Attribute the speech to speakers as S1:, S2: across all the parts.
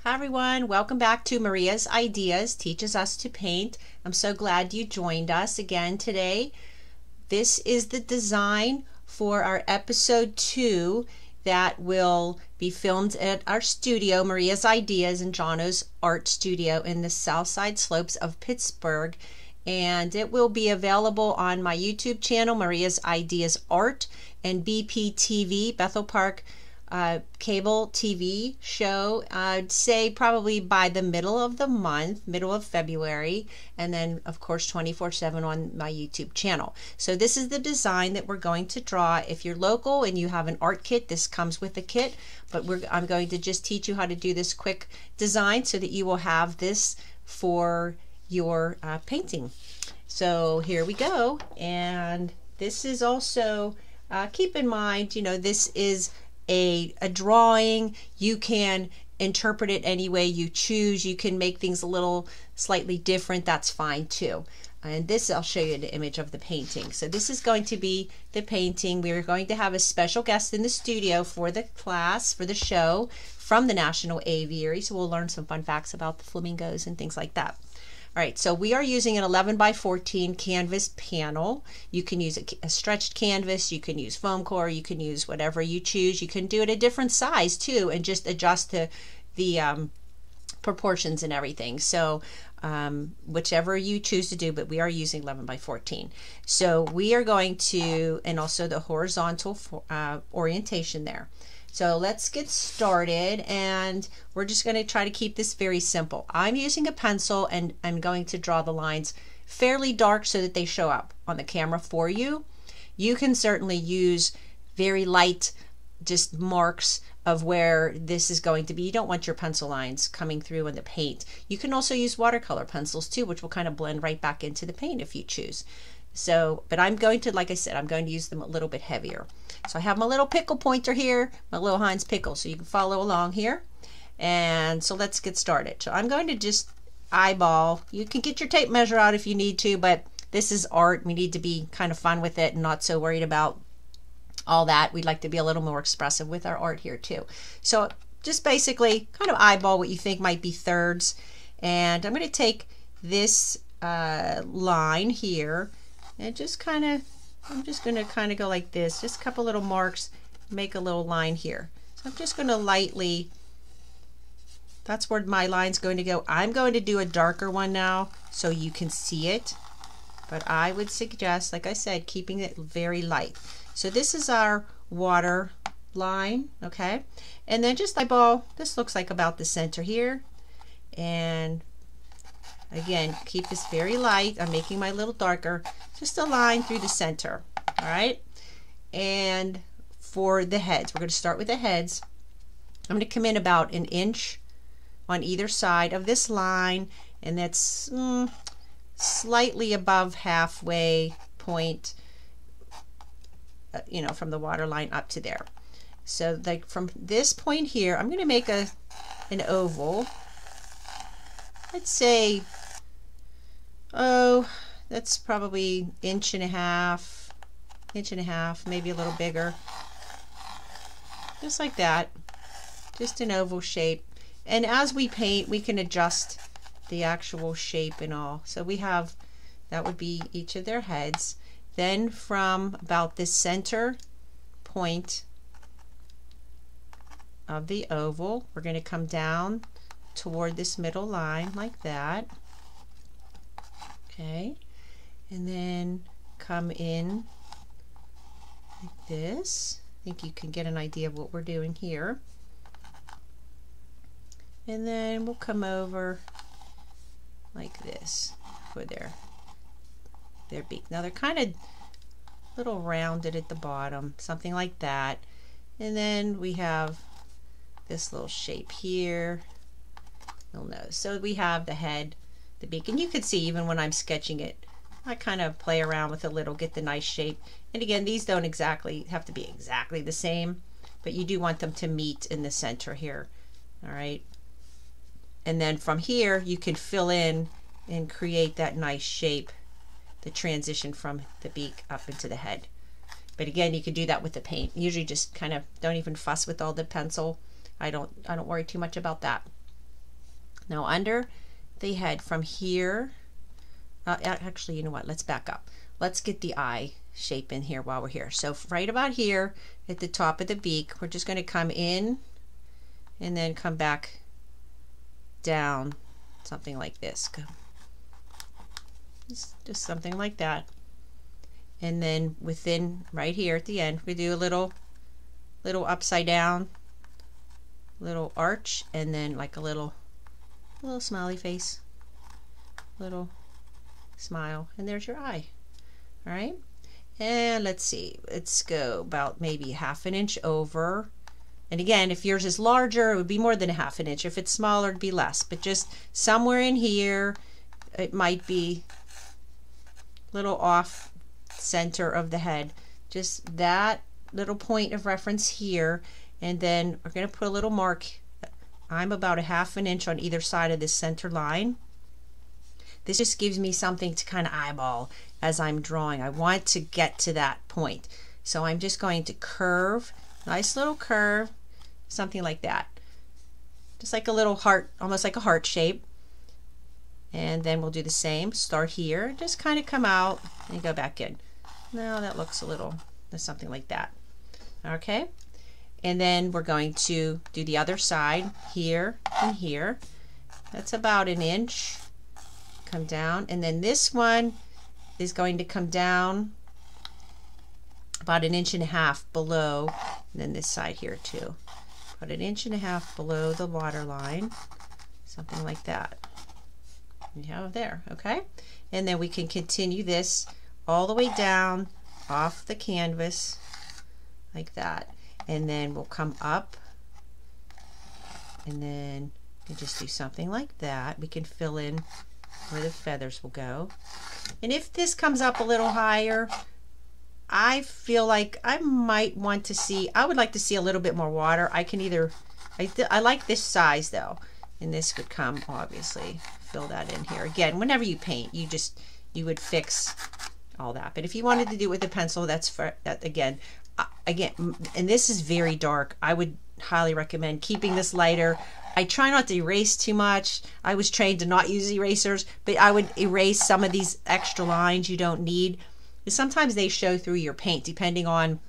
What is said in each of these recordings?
S1: Hi everyone, welcome back to Maria's Ideas, Teaches Us to Paint. I'm so glad you joined us again today. This is the design for our episode 2 that will be filmed at our studio, Maria's Ideas in Johno's art studio in the south side slopes of Pittsburgh. And it will be available on my YouTube channel, Maria's Ideas Art, and BPTV, Bethel Park cable TV show. I'd say probably by the middle of the month, middle of February, and then of course 24/7 on my YouTube channel. So this is the design that we're going to draw. If you're local and you have an art kit, this comes with the kit, but I'm going to just teach you how to do this quick design so that you will have this for your painting. So here we go, and this is also keep in mind, you know, this is a drawing. You can interpret it any way you choose. You can make things a little slightly different. That's fine too. And this, I'll show you the image of the painting. So this is going to be the painting. We're going to have a special guest in the studio for the class, for the show, from the National Aviary. So we'll learn some fun facts about the flamingos and things like that. All right, so we are using an 11 by 14 canvas panel. You can use a stretched canvas, you can use foam core, you can use whatever you choose. You can do it a different size too and just adjust the proportions and everything. So whichever you choose to do, but we are using 11 by 14. So we are going to, and also the horizontal orientation there. So let's get started, and we're just going to try to keep this very simple. I'm using a pencil and I'm going to draw the lines fairly dark so that they show up on the camera for you. You can certainly use very light just marks of where this is going to be. You don't want your pencil lines coming through in the paint. You can also use watercolor pencils too, which will kind of blend right back into the paint if you choose. So, but I'm going to, like I said, I'm going to use them a little bit heavier. So I have my little pickle pointer here, my little Heinz pickle, so you can follow along here. And so let's get started. So I'm going to just eyeball. You can get your tape measure out if you need to, but this is art. We need to be kind of fun with it and not so worried about all that. We'd like to be a little more expressive with our art here too. So just basically kind of eyeball what you think might be thirds. And I'm going to take this line here and just kind of, I'm just going to kind of go like this, just a couple little marks, make a little line here. So I'm just going to lightly, that's where my line's going to go. I'm going to do a darker one now so you can see it, but I would suggest, like I said, keeping it very light. So this is our water line, okay? And then just eyeball, this looks like about the center here. And again, keep this very light. I'm making my little darker, just a line through the center, all right? And for the heads, we're going to start with the heads. I'm going to come in about an inch on either side of this line, and that's slightly above halfway point, you know, from the water line up to there. So like from this point here, I'm going to make an oval. Let's say, oh, that's probably inch and a half, maybe a little bigger. Just like that, just an oval shape. And as we paint, we can adjust the actual shape and all. So we have, that would be each of their heads. Then from about the center point of the oval, we're going to come down toward this middle line like that. Okay, and then come in like this. I think you can get an idea of what we're doing here. And then we'll come over like this for their beak. Now they're kind of little rounded at the bottom, something like that. And then we have this little shape here, little nose. So we have the head, the beak, and you can see even when I'm sketching it, I kind of play around with a little, get the nice shape. And again, these don't exactly have to be exactly the same, but you do want them to meet in the center here. All right. And then from here, you can fill in and create that nice shape, the transition from the beak up into the head. But again, you can do that with the paint. Usually just kind of don't even fuss with all the pencil. I don't worry too much about that. Now under the head from here, actually, you know what, let's back up. Let's get the eye shape in here while we're here. So right about here at the top of the beak, we're just going to come in and then come back down, something like this. Just something like that. And then within right here at the end, we do a little upside down, little arch, and then like a little smiley face, little smile, and there's your eye. All right, and let's see, let's go about maybe 1/2 inch over. And again, if yours is larger, it would be more than 1/2 inch. If it's smaller, it'd be less, but just somewhere in here, it might be a little off center of the head, just that little point of reference here. And then we're going to put a little mark. I'm about 1/2 inch on either side of this center line. This just gives me something to kind of eyeball as I'm drawing. I want to get to that point, so I'm just going to curve, nice little curve, something like that, just like a little heart, almost like a heart shape. And then we'll do the same, start here, just kind of come out and go back in. Now that looks a little, something like that. Okay, and then we're going to do the other side, here and here. That's about 1 inch. Come down, and then this one is going to come down about 1.5 inches below, and then this side here too, about 1.5 inches below the water line, something like that. You have there, okay? And then we can continue this all the way down off the canvas like that, and then we'll come up, and then we just do something like that. We can fill in where the feathers will go. And if this comes up a little higher, I feel like I might want to see, I would like to see a little bit more water. I can either, I like this size though, and this would come, obviously, fill that in here. Again, whenever you paint, you would fix all that. But if you wanted to do it with a pencil, that's for that again, and this is very dark. I would highly recommend keeping this lighter. I try not to erase too much. I was trained to not use erasers, but I would erase some of these extra lines you don't need. Sometimes they show through your paint, depending on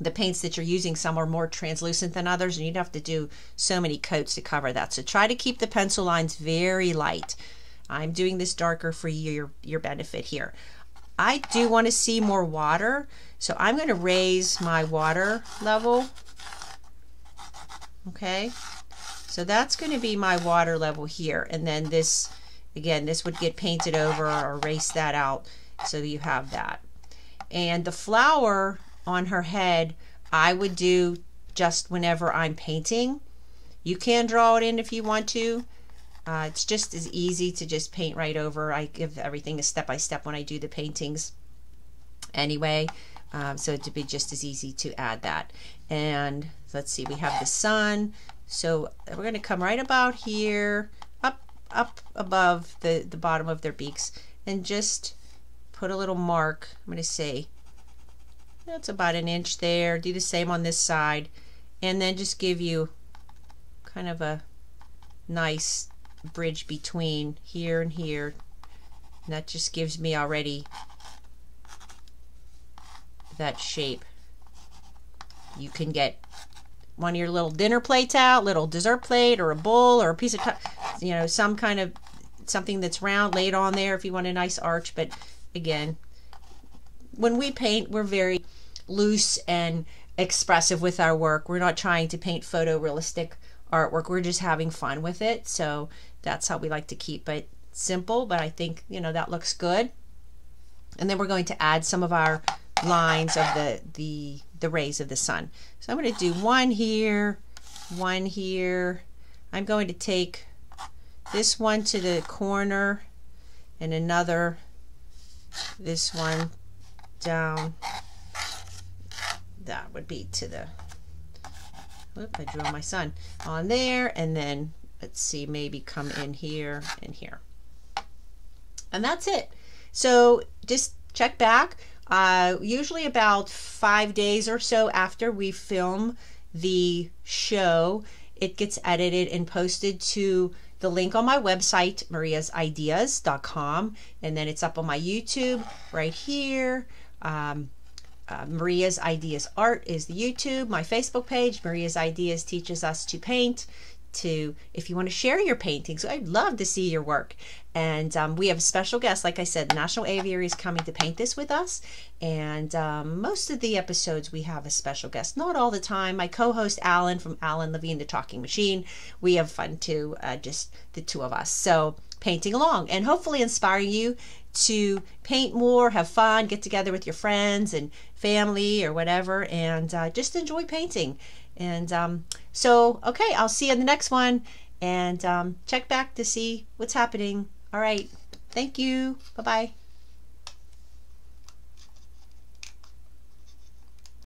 S1: the paints that you're using. Some are more translucent than others, and you'd have to do so many coats to cover that. So try to keep the pencil lines very light. I'm doing this darker for your benefit here. I do want to see more water, so I'm going to raise my water level. Okay. So that's going to be my water level here, and then this, again, this would get painted over or erase that out, so you have that. And the flower on her head, I would do just whenever I'm painting. You can draw it in if you want to. It's just as easy to just paint right over. I give everything a step-by-step when I do the paintings anyway, so it'd be just as easy to add that. And let's see, we have the sun. So we're going to come right about here, up above the bottom of their beaks, and just put a little mark. I'm going to say that's about 1 inch there. Do the same on this side, and then just give you kind of a nice bridge between here and here. And that just gives me already that shape. You can get one of your little dinner plates out, little dessert plate or a bowl or a piece of, you know, some kind of something that's round, laid on there if you want a nice arch. But again, when we paint, we're very loose and expressive with our work. We're not trying to paint photorealistic artwork. We're just having fun with it. So that's how we like to keep it simple, but I think, you know, that looks good. And then we're going to add some of our lines of the rays of the sun. So I'm going to do one here, one here. I'm going to take this one to the corner and another, this one down. That would be to the, whoop, I drew my sun on there, and then let's see, maybe come in here and here. And that's it. So just check back. Usually about 5 days or so after we film the show, it gets edited and posted to the link on my website, mariasideas.com, and then it's up on my YouTube right here. Maria's Ideas Art is the YouTube. My Facebook page, Maria's Ideas Teaches Us to Paint. If you want to share your paintings, I'd love to see your work. And we have a special guest, like I said, the National Aviary is coming to paint this with us. And most of the episodes we have a special guest, not all the time. My co-host Alan from Alan Levine, the Talking Machine. We have fun too, just the two of us. So painting along and hopefully inspiring you to paint more, have fun, get together with your friends and family or whatever, and just enjoy painting. And okay, I'll see you in the next one, and check back to see what's happening. All right, thank you. Bye-bye.